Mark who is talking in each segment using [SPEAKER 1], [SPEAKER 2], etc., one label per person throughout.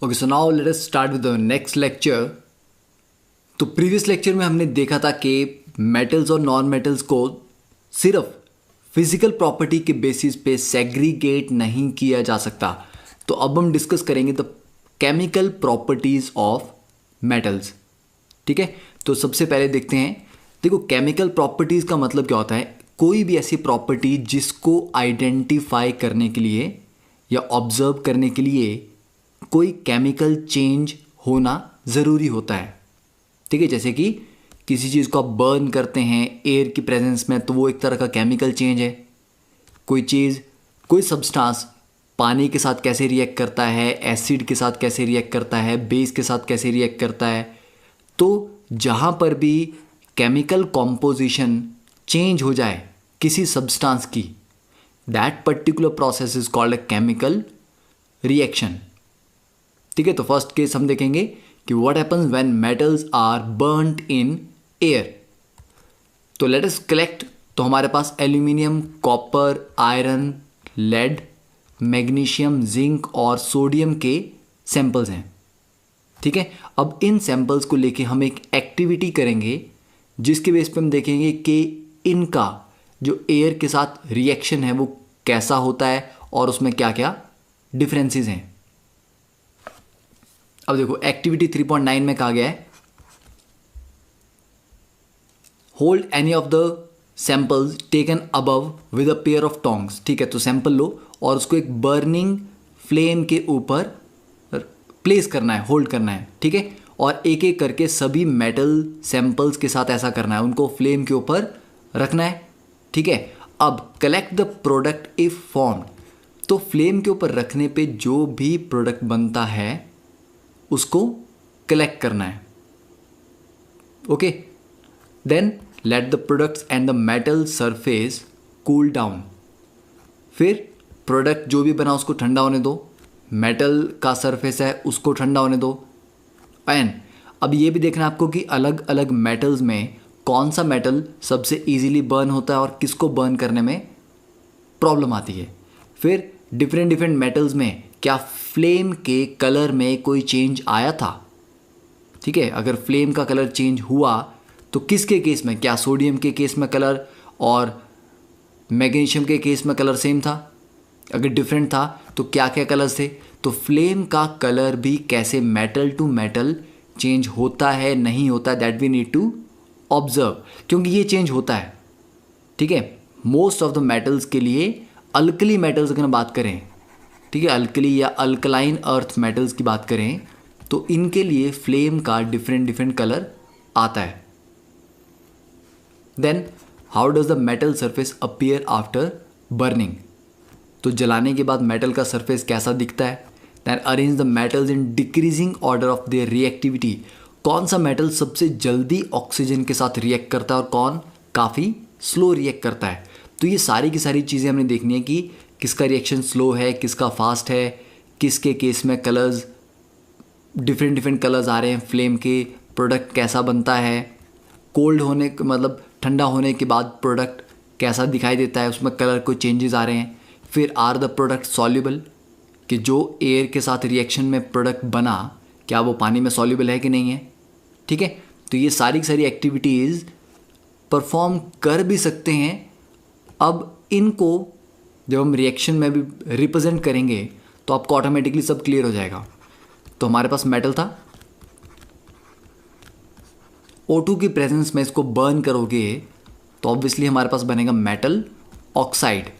[SPEAKER 1] Okay, so now let us start with the next lecture. तो previous lecture में हमने देखा था कि मेटल्स और नॉन मेटल्स को सिर्फ फिजिकल प्रॉपर्टी के बेसिस पे सेग्रीगेट नहीं किया जा सकता। तो अब हम डिस्कस करेंगे the chemical properties of metals. ठीक है, तो सबसे पहले देखते हैं। देखो, केमिकल प्रॉपर्टीज का मतलब क्या होता है? कोई भी ऐसी प्रॉपर्टी जिसको आइडेंटिफाई करने के लिए या ऑब्जर्व करने के लिए कोई केमिकल चेंज होना ज़रूरी होता है। ठीक है, जैसे कि किसी चीज़ को आप बर्न करते हैं एयर की प्रेजेंस में, तो वो एक तरह का केमिकल चेंज है। कोई चीज़, कोई सब्सटेंस पानी के साथ कैसे रिएक्ट करता है, एसिड के साथ कैसे रिएक्ट करता है, बेस के साथ कैसे रिएक्ट करता है। तो जहाँ पर भी केमिकल कॉम्पोजिशन चेंज हो जाए किसी सब्सटेंस की, that particular process is called a chemical reaction. ठीक है, तो फर्स्ट केस हम देखेंगे कि what happens when metals are burned in air. तो लेट अस कलेक्ट। तो हमारे पास aluminium, copper, iron, lead, magnesium, zinc और सोडियम के सैंपल्स हैं। ठीक है, अब इन सैंपल्स को लेके हम एक एक्टिविटी करेंगे जिसके बेस पे हम देखेंगे कि इनका जो एयर के साथ रिएक्शन है वो कैसा होता है और उसमें क्या क्या डिफरेंसेस हैं। अब देखो, एक्टिविटी 3.9 में कहा गया है, hold any of the samples taken above with a pair of tongs. ठीक है, तो सैंपल लो और उसको एक बर्निंग फ्लेम के ऊपर प्लेस करना है, होल्ड करना है। ठीक है, और एक एक करके सभी मेटल सैंपल्स के साथ ऐसा करना है, उनको फ्लेम के ऊपर रखना है। ठीक है, अब collect the product if formed. तो फ्लेम के ऊपर रखने पे जो भी प्रोडक्ट बनता है उसको कलेक्ट करना है। Okay, then let the products and the metal surface cool down. फिर प्रोडक्ट जो भी बना उसको ठंडा होने दो, मेटल का सरफेस है उसको ठंडा होने दो। एंड अब ये भी देखना है आपको कि अलग अलग मेटल्स में कौन सा मेटल सबसे इजीली बर्न होता है और किसको बर्न करने में प्रॉब्लम आती है। फिर डिफरेंट डिफरेंट मेटल्स में क्या फ्लेम के कलर में कोई चेंज आया था। ठीक है, अगर फ्लेम का कलर चेंज हुआ तो किसके केस में, क्या सोडियम के केस में कलर और मैग्नीशियम के केस में कलर सेम था? अगर डिफरेंट था तो क्या क्या कलर्स थे? तो फ्लेम का कलर भी कैसे मेटल टू मेटल चेंज होता है नहीं होता, that we need to observe, क्योंकि ये चेंज होता है। ठीक है, मोस्ट ऑफ द मेटल्स के लिए अल्कली मेटल्स अगर हम बात करें, ठीक है, अल्कली या अल्कलाइन अर्थ मेटल्स की बात करें तो इनके लिए फ्लेम का डिफरेंट डिफरेंट कलर आता है। Then how does the metal surface appear after burning. तो जलाने के बाद मेटल का सरफेस कैसा दिखता है। Then arrange the metals in decreasing order of their reactivity. कौन सा मेटल सबसे जल्दी ऑक्सीजन के साथ रिएक्ट करता है और कौन काफ़ी स्लो रिएक्ट करता है। तो ये सारी की सारी चीज़ें हमने देखनी है कि किसका रिएक्शन स्लो है, किसका फास्ट है, किसके केस में कलर्स डिफरेंट डिफरेंट कलर्स आ रहे हैं, फ्लेम के, प्रोडक्ट कैसा बनता है, कोल्ड होने मतलब ठंडा होने के बाद प्रोडक्ट कैसा दिखाई देता है, उसमें कलर कोई चेंजेस आ रहे हैं। फिर आर द प्रोडक्ट सॉल्युबल, कि जो एयर के साथ रिएक्शन में प्रोडक्ट बना क्या वो पानी में सॉल्युबल है कि नहीं है। ठीक है, तो ये सारी की सारी एक्टिविटीज़ परफॉर्म कर भी सकते हैं। अब इनको जब हम रिएक्शन में भी रिप्रेजेंट करेंगे तो आपको ऑटोमेटिकली सब क्लियर हो जाएगा। तो हमारे पास मेटल था, O2 की प्रेजेंस में इसको बर्न करोगे तो ऑब्वियसली हमारे पास बनेगा मेटल ऑक्साइड।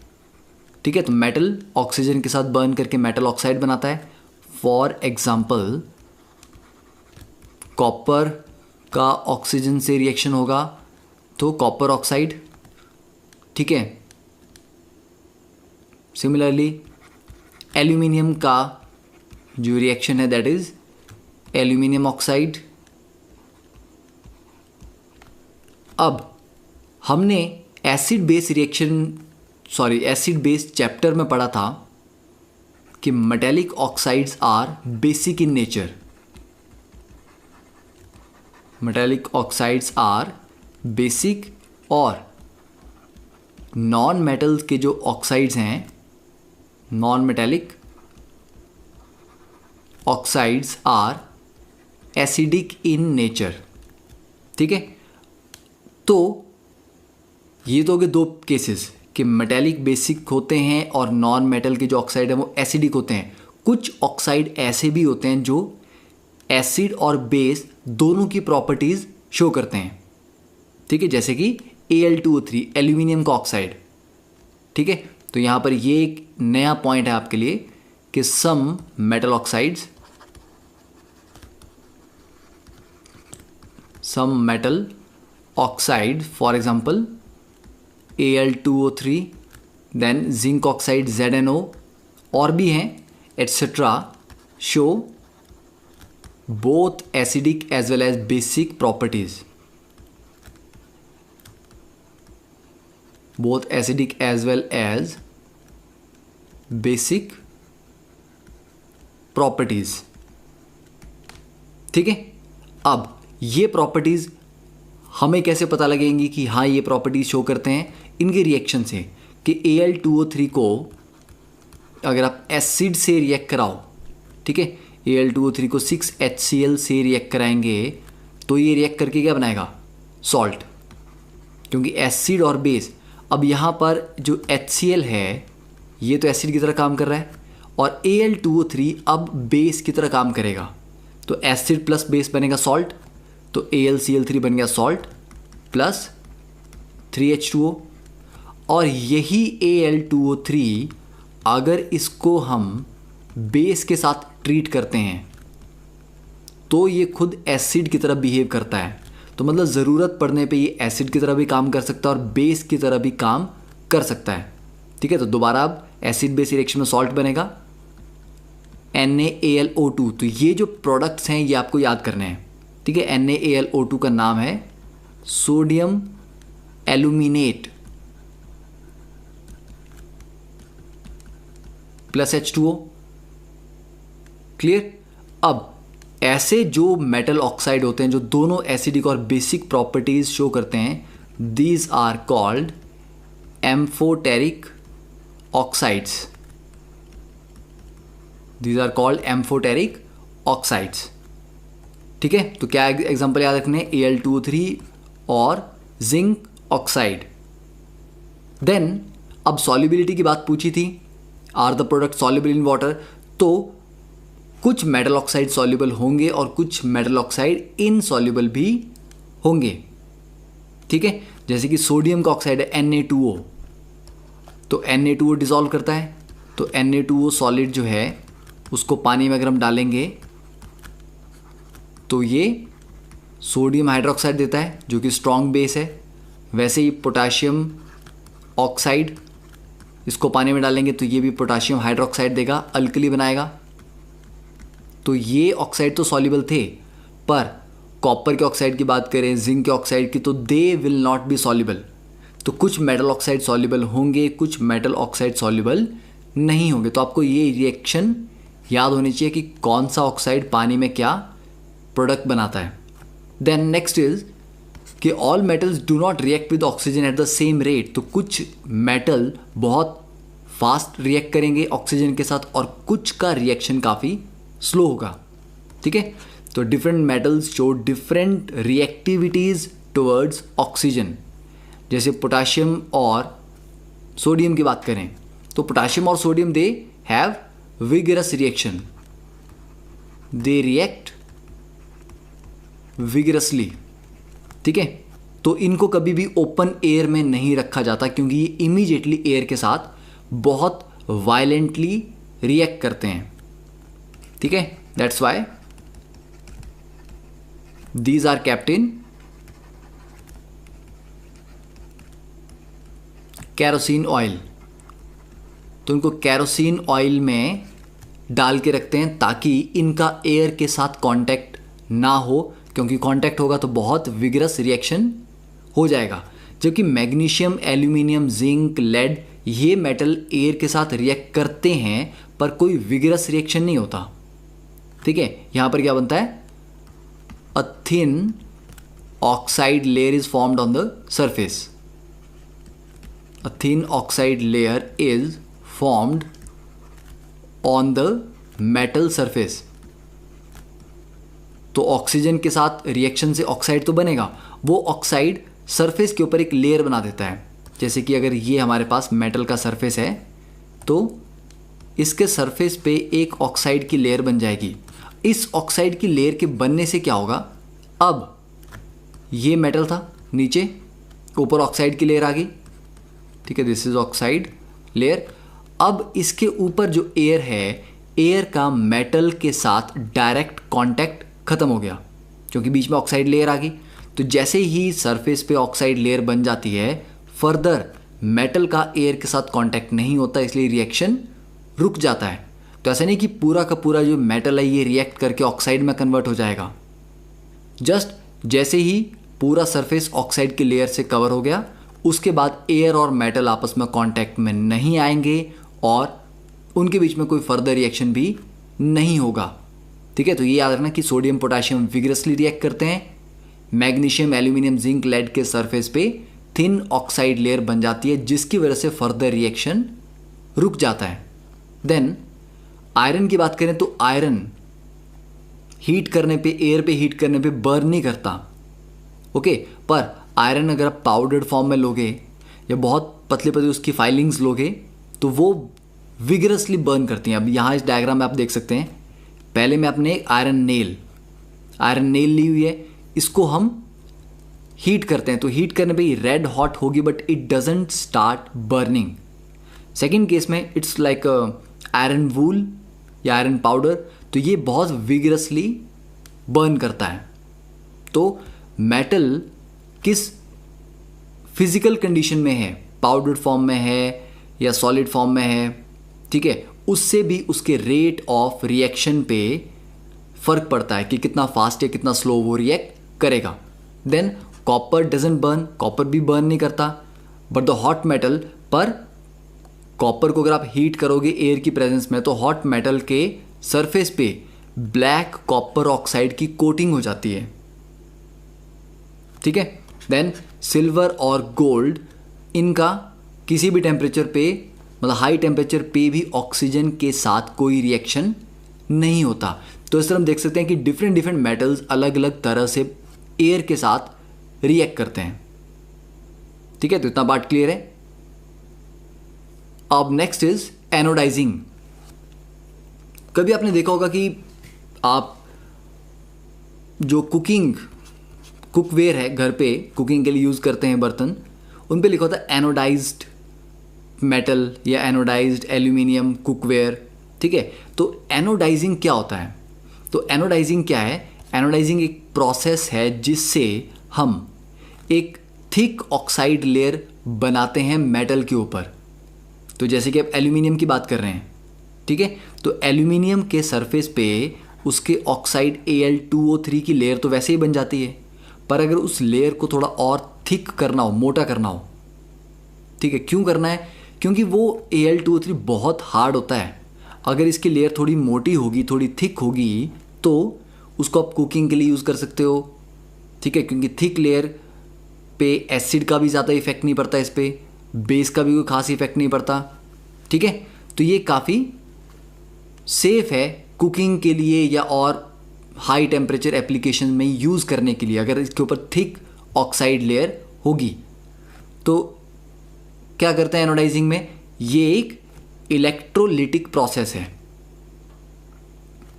[SPEAKER 1] ठीक है, तो मेटल ऑक्सीजन के साथ बर्न करके मेटल ऑक्साइड बनाता है। फॉर एग्जाम्पल कॉपर का ऑक्सीजन से रिएक्शन होगा तो कॉपर ऑक्साइड। ठीक है, सिमिलरली एल्यूमिनियम का जो रिएक्शन है दैट इज एल्यूमिनियम ऑक्साइड। अब हमने एसिड बेस चैप्टर में पढ़ा था कि metallic oxides are basic in nature. Metallic oxides are basic और नॉन मेटल्स के जो ऑक्साइड्स हैं, non metallic oxides are acidic in nature. ठीक है, तो ये तो हो गए दो केसेस कि मेटेलिक बेसिक होते हैं और नॉन मेटल के जो ऑक्साइड हैं वो एसिडिक होते हैं। कुछ ऑक्साइड ऐसे भी होते हैं जो एसिड और बेस दोनों की प्रॉपर्टीज शो करते हैं। ठीक है, जैसे कि Al2O3 एल्यूमिनियम का ऑक्साइड। ठीक है, तो यहाँ पर ये एक नया पॉइंट है आपके लिए कि some metal oxides, some metal oxide for example Al2O3, then zinc oxide ZnO और भी हैं etcetera, show both acidic as well as basic properties, both acidic as well as basic properties। ठीक है, अब ये प्रॉपर्टीज हमें कैसे पता लगेंगी कि हाँ ये प्रॉपर्टीज शो करते हैं? इनके रिएक्शन से कि Al2O3 को अगर आप एसिड से रिएक्ट कराओ, ठीक है, Al2O3 को 6HCl से रिएक्ट कराएंगे तो ये रिएक्ट करके क्या बनाएगा? सॉल्ट, क्योंकि एसिड और बेस। अब यहाँ पर जो HCl है ये तो एसिड की तरह काम कर रहा है और Al2O3 अब बेस की तरह काम करेगा, तो एसिड प्लस बेस बनेगा सॉल्ट, तो AlCl3 बन गया सॉल्ट प्लस 3H2O। और यही Al2O3 अगर इसको हम बेस के साथ ट्रीट करते हैं तो ये खुद एसिड की तरह बिहेव करता है। तो मतलब ज़रूरत पड़ने पे ये एसिड की तरह भी काम कर सकता है और बेस की तरह भी काम कर सकता है। ठीक है, तो दोबारा अब एसिड बेस रिएक्शन में सॉल्ट बनेगा NaAlO2। तो ये जो प्रोडक्ट्स हैं ये आपको याद करने हैं। ठीक है, NaAlO2 का नाम है sodium aluminate plus H2O। Clear? अब ऐसे जो मेटल ऑक्साइड होते हैं जो दोनों एसिडिक और बेसिक प्रॉपर्टीज शो करते हैं, these are called amphoteric oxides. These are called amphoteric oxides. ठीक है, तो क्या एग्जांपल याद रखने? Al2O3 और जिंक ऑक्साइड। देन अब सॉल्युबिलिटी की बात पूछी थी, are the product soluble in water? तो कुछ मेटल ऑक्साइड सॉल्युबल होंगे और कुछ मेटल ऑक्साइड इनसॉल्युबल भी होंगे। ठीक है, जैसे कि सोडियम का ऑक्साइड है Na2O, तो Na2O डिसॉल्व करता है, तो Na2O सॉलिड जो है उसको पानी में अगर हम डालेंगे तो ये सोडियम हाइड्रोक्साइड देता है जो कि स्ट्रॉन्ग बेस है। वैसे ही पोटाशियम ऑक्साइड, इसको पानी में डालेंगे तो ये भी पोटाशियम हाइड्रोक्साइड देगा, अल्कली बनाएगा। तो ये ऑक्साइड तो सॉल्युबल थे, पर कॉपर के ऑक्साइड की बात करें, जिंक के ऑक्साइड की, तो they will not be soluble. तो कुछ मेटल ऑक्साइड सॉल्युबल होंगे, कुछ मेटल ऑक्साइड सॉल्युबल नहीं होंगे। तो आपको ये रिएक्शन याद होनी चाहिए कि कौन सा ऑक्साइड पानी में क्या प्रोडक्ट बनाता है। देन नेक्स्ट इज कि all metals do not react with oxygen at the same rate. तो कुछ मेटल बहुत फास्ट रिएक्ट करेंगे ऑक्सीजन के साथ और कुछ का रिएक्शन काफ़ी स्लो होगा। ठीक है, तो different metals show different reactivities towards oxygen. जैसे पोटाशियम और सोडियम की बात करें तो पोटाशियम और sodium they have vigorous reaction, they react vigorously. ठीक है, तो इनको कभी भी ओपन एयर में नहीं रखा जाता क्योंकि ये इमीडिएटली एयर के साथ बहुत वायलेंटली रिएक्ट करते हैं। ठीक है, that's why these are kept in kerosene oil. तो इनको कैरोसिन ऑयल में डाल के रखते हैं ताकि इनका एयर के साथ कांटेक्ट ना हो, क्योंकि कांटेक्ट होगा तो बहुत विगरस रिएक्शन हो जाएगा। जबकि मैग्नीशियम, एल्यूमिनियम, जिंक, लेड ये मेटल एयर के साथ रिएक्ट करते हैं पर कोई विगरस रिएक्शन नहीं होता। ठीक है, यहां पर क्या बनता है? A thin oxide layer is formed on the surface. A thin oxide layer is formed on the metal surface. तो ऑक्सीजन के साथ रिएक्शन से ऑक्साइड तो बनेगा, वो ऑक्साइड सरफेस के ऊपर एक लेयर बना देता है। जैसे कि अगर ये हमारे पास मेटल का सरफेस है तो इसके सरफेस पे एक ऑक्साइड की लेयर बन जाएगी। इस ऑक्साइड की लेयर के बनने से क्या होगा, अब ये मेटल था, नीचे ऊपर ऑक्साइड की लेयर आ गई, ठीक है, दिस इज ऑक्साइड लेयर। अब इसके ऊपर जो एयर है, एयर का मेटल के साथ डायरेक्ट कांटेक्ट खत्म हो गया क्योंकि बीच में ऑक्साइड लेयर आ गई। तो जैसे ही सरफेस पे ऑक्साइड लेयर बन जाती है, फर्दर मेटल का एयर के साथ कांटेक्ट नहीं होता, इसलिए रिएक्शन रुक जाता है। तो ऐसा नहीं कि पूरा का पूरा जो मेटल है ये रिएक्ट करके ऑक्साइड में कन्वर्ट हो जाएगा। जस्ट जैसे ही पूरा सरफेस ऑक्साइड की लेयर से कवर हो गया, उसके बाद एयर और मेटल आपस में कांटेक्ट में नहीं आएंगे और उनके बीच में कोई फर्दर रिएक्शन भी नहीं होगा। ठीक है, तो ये याद रखना कि सोडियम पोटेशियम विग्रसली रिएक्ट करते हैं, मैग्नीशियम एल्यूमिनियम जिंक लेड के सरफेस पे थिन ऑक्साइड लेयर बन जाती है जिसकी वजह से फर्दर रिएक्शन रुक जाता है। देन आयरन की बात करें तो आयरन हीट करने पे, एयर पे हीट करने पे बर्न नहीं करता, ओके। पर आयरन अगर आप पाउडर्ड फॉर्म में लोगे या बहुत पतले पतले उसकी फाइलिंग्स लोगे तो वो विगरसली बर्न करती हैं। अब यहाँ इस डायग्राम में आप देख सकते हैं, पहले में आपने आयरन नेल ली हुई है, इसको हम हीट करते हैं तो हीट करने पे रेड हॉट होगी but it doesn't start burning. Second case में इट्स लाइक आयरन वूल या आयरन पाउडर, तो ये बहुत विगरसली बर्न करता है। तो मेटल किस फिजिकल कंडीशन में है, पाउडर फॉर्म में है या सॉलिड फॉर्म में है, ठीक है, उससे भी उसके रेट ऑफ रिएक्शन पे फर्क पड़ता है कि कितना फास्ट या कितना स्लो वो रिएक्ट करेगा। Than copper doesn't burn, copper भी बर्न नहीं करता बट द हॉट मेटल, पर कॉपर को अगर आप हीट करोगे एयर की प्रेजेंस में तो हॉट मेटल के सरफेस पे ब्लैक कॉपर ऑक्साइड की कोटिंग हो जाती है, ठीक है। देन सिल्वर और गोल्ड, इनका किसी भी टेम्परेचर पे, मतलब हाई टेम्परेचर पे भी ऑक्सीजन के साथ कोई रिएक्शन नहीं होता। तो इस तरह हम देख सकते हैं कि डिफरेंट मेटल्स अलग अलग तरह से एयर के साथ रिएक्ट करते हैं, ठीक है। तो इतना पार्ट क्लियर है। अब नेक्स्ट इज एनोडाइजिंग। कभी आपने देखा होगा कि आप जो कुकवेयर है घर पे कुकिंग के लिए यूज़ करते हैं बर्तन, उन पे लिखा होता है एनोडाइज्ड मेटल या एनोडाइज्ड एल्यूमिनियम कुकवेयर, ठीक है। तो एनोडाइजिंग क्या होता है? तो एनोडाइजिंग क्या है? एनोडाइजिंग एक प्रोसेस है जिससे हम एक थिक ऑक्साइड लेयर बनाते हैं मेटल के ऊपर। तो जैसे कि आप एल्यूमिनियम की बात कर रहे हैं, ठीक है, तो एल्यूमिनियम के सरफेस पे उसके ऑक्साइड Al2O3 की लेयर तो वैसे ही बन जाती है, पर अगर उस लेयर को थोड़ा और थिक करना हो, मोटा करना हो, ठीक है, क्यों करना है? क्योंकि वो Al2O3 बहुत हार्ड होता है। अगर इसकी लेयर थोड़ी मोटी होगी, थोड़ी थिक होगी, तो उसको आप कुकिंग के लिए यूज़ कर सकते हो, ठीक है, क्योंकि थिक लेयर पे एसिड का भी ज़्यादा इफेक्ट नहीं पड़ता, इस पर बेस का भी कोई खास इफेक्ट नहीं पड़ता, ठीक है। तो ये काफ़ी सेफ है कुकिंग के लिए या और हाई टेम्परेचर एप्लीकेशन में यूज़ करने के लिए। अगर इसके ऊपर थिक ऑक्साइड लेयर होगी तो क्या करते हैं एनोडाइजिंग में? ये एक इलेक्ट्रोलिटिक प्रोसेस है,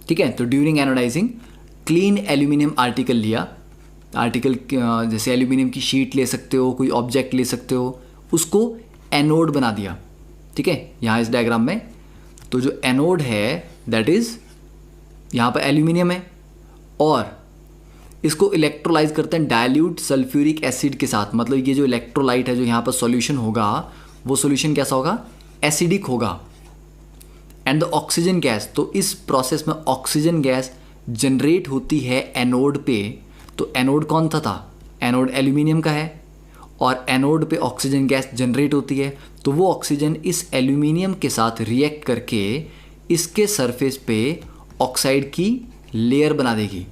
[SPEAKER 1] ठीक है। तो during anodizing clean aluminium article लिया, आर्टिकल जैसे एल्यूमिनियम की शीट ले सकते हो, कोई ऑब्जेक्ट ले सकते हो, उसको एनोड बना दिया, ठीक है, यहाँ इस डायग्राम में। तो जो एनोड है दैट इज यहाँ पर एल्यूमिनियम है और इसको इलेक्ट्रोलाइज करते हैं डाइल्यूट सल्फ्यूरिक एसिड के साथ। मतलब ये जो इलेक्ट्रोलाइट है जो यहाँ पर सॉल्यूशन होगा, वो सॉल्यूशन कैसा होगा? एसिडिक होगा। एंड द ऑक्सीजन गैस, तो इस प्रोसेस में ऑक्सीजन गैस जनरेट होती है एनोड पे। तो एनोड कौन था? एनोड एल्यूमिनियम का है और एनोड पे ऑक्सीजन गैस जनरेट होती है, तो वो ऑक्सीजन इस एल्यूमिनियम के साथ रिएक्ट करके इसके सरफेस पे ऑक्साइड की लेयर बना देगी।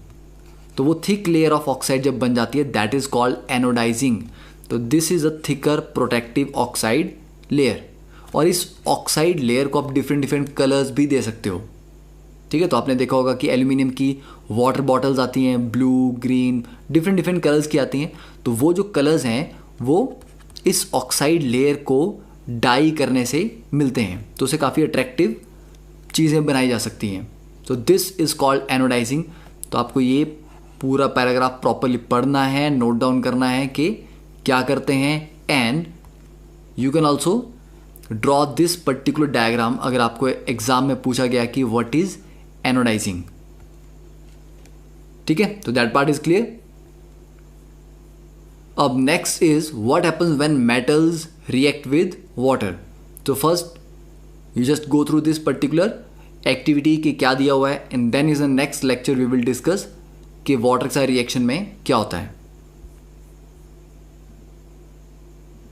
[SPEAKER 1] तो वो थिक लेयर ऑफ ऑक्साइड जब बन जाती है दैट इज कॉल्ड एनोडाइजिंग। तो this is a thicker protective oxide layer. और इस ऑक्साइड लेयर को आप डिफरेंट कलर्स भी दे सकते हो, ठीक है। तो आपने देखा होगा कि एल्यूमिनियम की वाटर बॉटल्स आती हैं blue green different different colours की आती हैं, तो वो जो कलर्स हैं वो इस ऑक्साइड लेयर को डाई करने से मिलते हैं, तो उसे काफ़ी अट्रैक्टिव चीज़ें बनाई जा सकती हैं। तो दिस इज़ कॉल्ड एनोडाइजिंग। तो आपको ये पूरा पैराग्राफ प्रॉपरली पढ़ना है, नोट डाउन करना है कि क्या करते हैं, and you can also draw this particular diagram अगर आपको एग्जाम में पूछा गया कि व्हाट इज एनोडाइजिंग। ठीक है, तो दैट पार्ट इज क्लियर। अब next is what happens when metals react with water. तो first you just go through this particular activity कि क्या दिया हुआ है, and then is the next lecture we will discuss कि वाटर का reaction में क्या होता है।